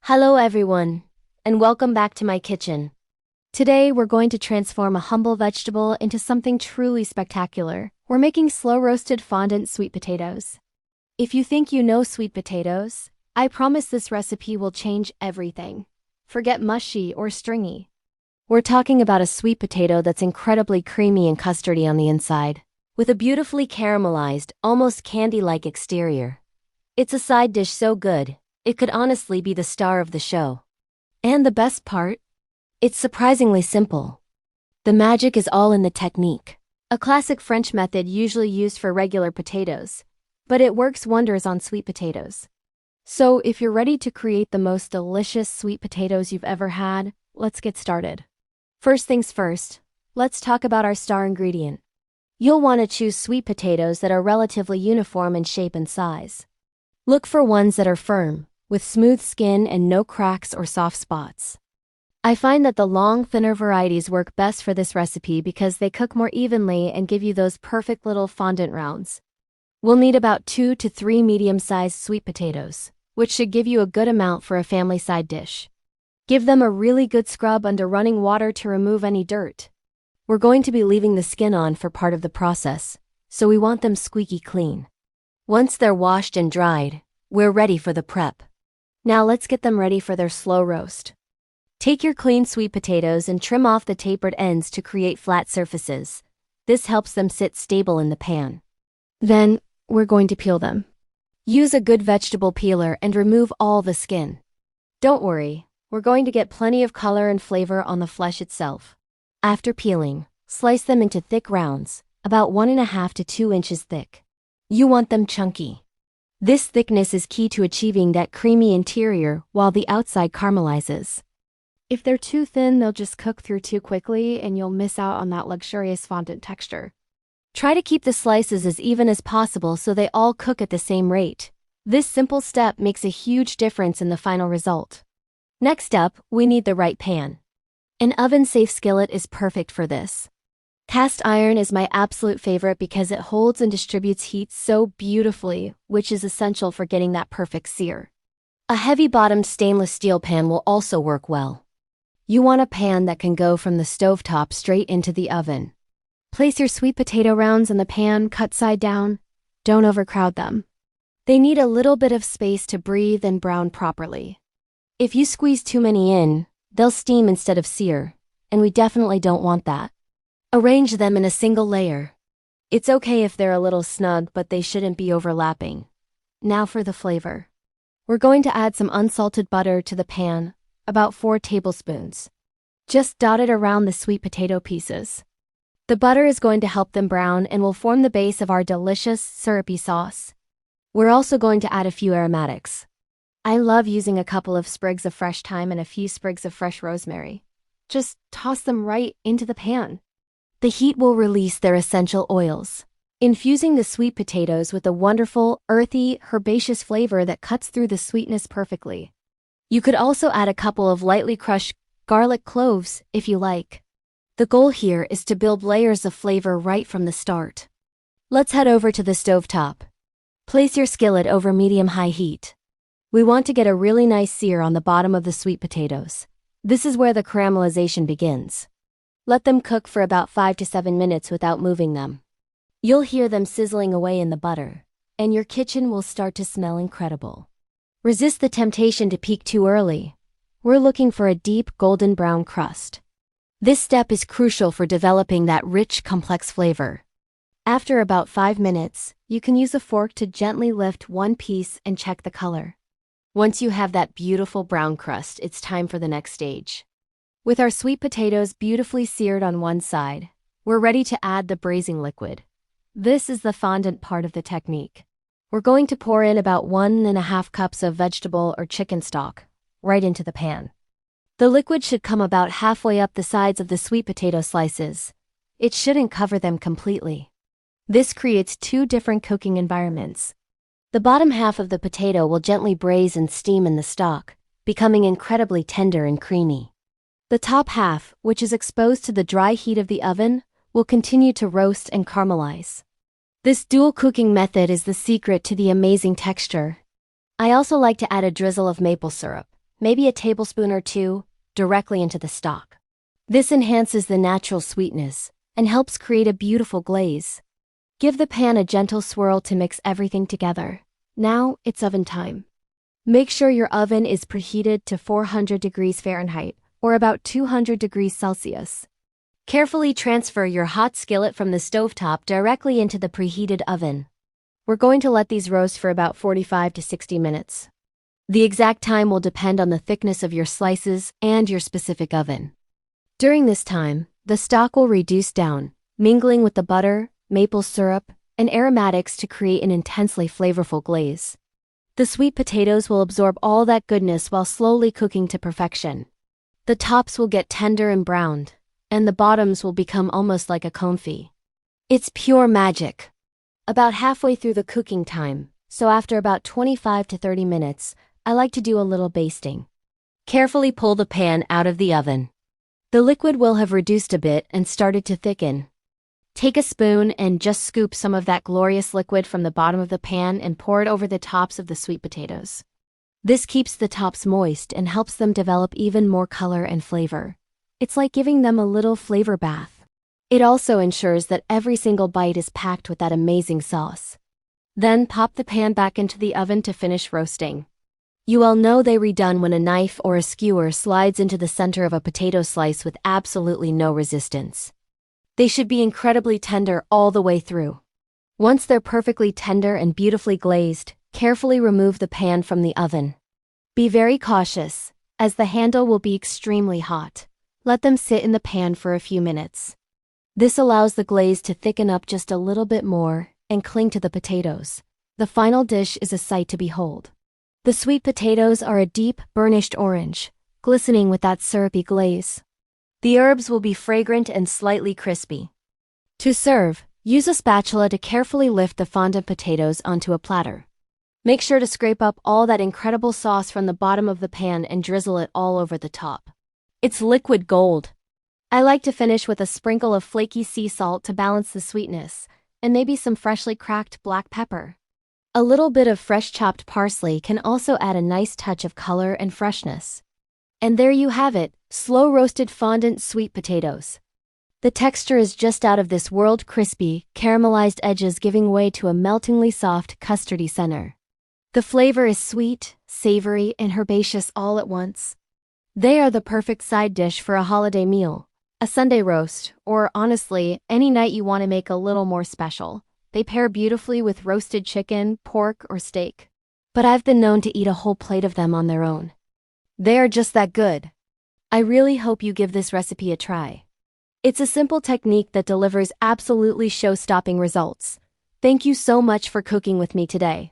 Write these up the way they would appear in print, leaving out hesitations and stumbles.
Hello everyone, and welcome back to my kitchen. Today we're going to transform a humble vegetable into something truly spectacular. We're making slow-roasted fondant sweet potatoes. If you think you know sweet potatoes, I promise this recipe will change everything. Forget mushy or stringy. We're talking about a sweet potato that's incredibly creamy and custardy on the inside, with a beautifully caramelized, almost candy-like exterior. It's a side dish so good, it could honestly be the star of the show. And the best part? It's surprisingly simple. The magic is all in the technique. A classic French method usually used for regular potatoes, but it works wonders on sweet potatoes. So if you're ready to create the most delicious sweet potatoes you've ever had, let's get started. First things first, let's talk about our star ingredient. You'll want to choose sweet potatoes that are relatively uniform in shape and size. Look for ones that are firm, with smooth skin and no cracks or soft spots. I find that the long, thinner varieties work best for this recipe because they cook more evenly and give you those perfect little fondant rounds. We'll need about 2 to 3 medium-sized sweet potatoes, which should give you a good amount for a family side dish. Give them a really good scrub under running water to remove any dirt. We're going to be leaving the skin on for part of the process, so we want them squeaky clean. Once they're washed and dried, we're ready for the prep. Now let's get them ready for their slow roast. Take your clean sweet potatoes and trim off the tapered ends to create flat surfaces. This helps them sit stable in the pan. Then, we're going to peel them. Use a good vegetable peeler and remove all the skin. Don't worry, we're going to get plenty of color and flavor on the flesh itself. After peeling, slice them into thick rounds, about 1.5 to 2 inches thick. You want them chunky. This thickness is key to achieving that creamy interior while the outside caramelizes. If they're too thin, they'll just cook through too quickly and you'll miss out on that luxurious fondant texture. Try to keep the slices as even as possible so they all cook at the same rate. This simple step makes a huge difference in the final result. Next up, we need the right pan. An oven-safe skillet is perfect for this. Cast iron is my absolute favorite because it holds and distributes heat so beautifully, which is essential for getting that perfect sear. A heavy-bottomed stainless steel pan will also work well. You want a pan that can go from the stovetop straight into the oven. Place your sweet potato rounds in the pan, cut side down. Don't overcrowd them. They need a little bit of space to breathe and brown properly. If you squeeze too many in, they'll steam instead of sear, and we definitely don't want that. Arrange them in a single layer. It's okay if they're a little snug, but they shouldn't be overlapping. Now for the flavor. We're going to add some unsalted butter to the pan, about 4 tablespoons. Just dot it around the sweet potato pieces. The butter is going to help them brown and will form the base of our delicious, syrupy sauce. We're also going to add a few aromatics. I love using a couple of sprigs of fresh thyme and a few sprigs of fresh rosemary. Just toss them right into the pan. The heat will release their essential oils, infusing the sweet potatoes with a wonderful, earthy, herbaceous flavor that cuts through the sweetness perfectly. You could also add a couple of lightly crushed garlic cloves if you like. The goal here is to build layers of flavor right from the start. Let's head over to the stovetop. Place your skillet over medium-high heat. We want to get a really nice sear on the bottom of the sweet potatoes. This is where the caramelization begins. Let them cook for about 5 to 7 minutes without moving them. You'll hear them sizzling away in the butter, and your kitchen will start to smell incredible. Resist the temptation to peak too early. We're looking for a deep golden brown crust. This step is crucial for developing that rich, complex flavor. After about 5 minutes, you can use a fork to gently lift one piece and check the color. Once you have that beautiful brown crust, it's time for the next stage. With our sweet potatoes beautifully seared on one side, we're ready to add the braising liquid. This is the fondant part of the technique. We're going to pour in about 1.5 cups of vegetable or chicken stock, right into the pan. The liquid should come about halfway up the sides of the sweet potato slices. It shouldn't cover them completely. This creates 2 different cooking environments. The bottom half of the potato will gently braise and steam in the stock, becoming incredibly tender and creamy. The top half, which is exposed to the dry heat of the oven, will continue to roast and caramelize. This dual cooking method is the secret to the amazing texture. I also like to add a drizzle of maple syrup. maybe a tablespoon or two, directly into the stock. This enhances the natural sweetness and helps create a beautiful glaze. Give the pan a gentle swirl to mix everything together. Now it's oven time. Make sure your oven is preheated to 400 degrees Fahrenheit, or about 200 degrees Celsius. Carefully transfer your hot skillet from the stovetop directly into the preheated oven. We're going to let these roast for about 45 to 60 minutes. The exact time will depend on the thickness of your slices and your specific oven. During this time, the stock will reduce down, mingling with the butter, maple syrup, and aromatics to create an intensely flavorful glaze. The sweet potatoes will absorb all that goodness while slowly cooking to perfection. The tops will get tender and browned, and the bottoms will become almost like a confit. It's pure magic. About halfway through the cooking time, so after about 25 to 30 minutes, I like to do a little basting. Carefully pull the pan out of the oven. The liquid will have reduced a bit and started to thicken. Take a spoon and just scoop some of that glorious liquid from the bottom of the pan and pour it over the tops of the sweet potatoes. This keeps the tops moist and helps them develop even more color and flavor. It's like giving them a little flavor bath. It also ensures that every single bite is packed with that amazing sauce. Then pop the pan back into the oven to finish roasting. You all know they're redone when a knife or a skewer slides into the center of a potato slice with absolutely no resistance. They should be incredibly tender all the way through. Once they're perfectly tender and beautifully glazed, carefully remove the pan from the oven. Be very cautious, as the handle will be extremely hot. Let them sit in the pan for a few minutes. This allows the glaze to thicken up just a little bit more and cling to the potatoes. The final dish is a sight to behold. The sweet potatoes are a deep, burnished orange, glistening with that syrupy glaze. The herbs will be fragrant and slightly crispy. To serve, use a spatula to carefully lift the fondant potatoes onto a platter. Make sure to scrape up all that incredible sauce from the bottom of the pan and drizzle it all over the top. It's liquid gold. I like to finish with a sprinkle of flaky sea salt to balance the sweetness, and maybe some freshly cracked black pepper. A little bit of fresh chopped parsley can also add a nice touch of color and freshness. And there you have it, slow roasted fondant sweet potatoes. The texture is just out of this world, crispy, caramelized edges giving way to a meltingly soft, custardy center. The flavor is sweet, savory, and herbaceous all at once. They are the perfect side dish for a holiday meal, a Sunday roast, or honestly, any night you want to make a little more special. They pair beautifully with roasted chicken, pork, or steak. But I've been known to eat a whole plate of them on their own. They are just that good. I really hope you give this recipe a try. It's a simple technique that delivers absolutely show-stopping results. Thank you so much for cooking with me today.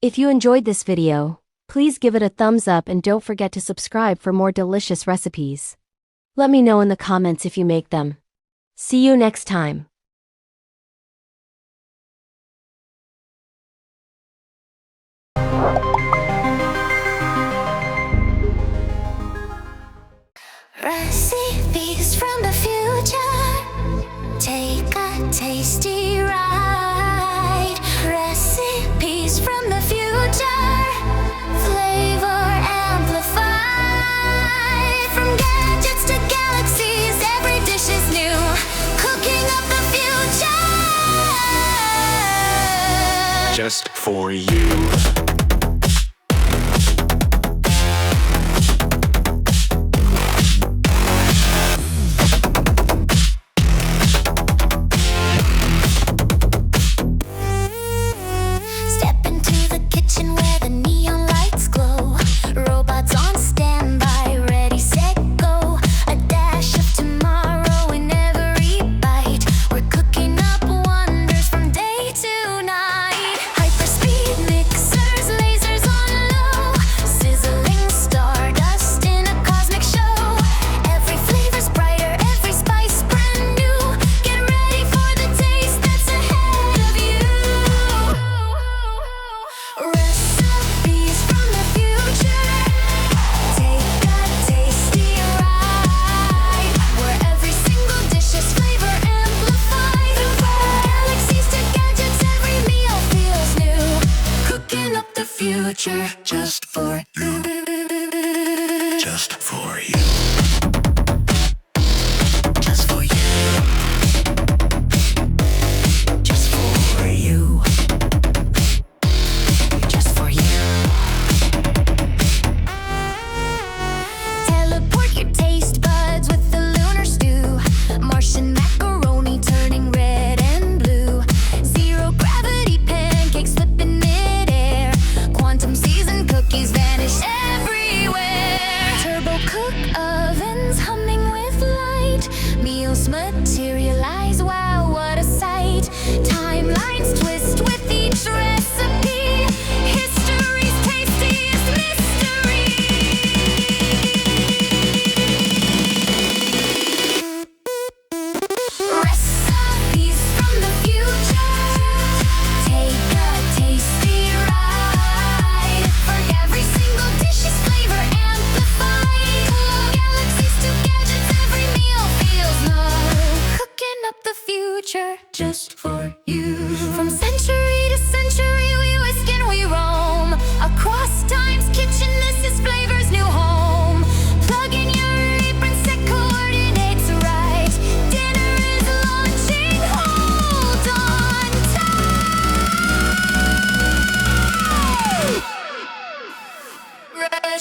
If you enjoyed this video, please give it a thumbs up and don't forget to subscribe for more delicious recipes. Let me know in the comments if you make them. See you next time. Recipes from the future. Take a tasty ride. Recipes from the future. Flavor amplified. From gadgets to galaxies, every dish is new. Cooking up the future.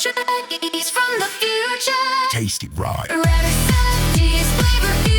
recipes from the future. Taste it right. Recipes, flavor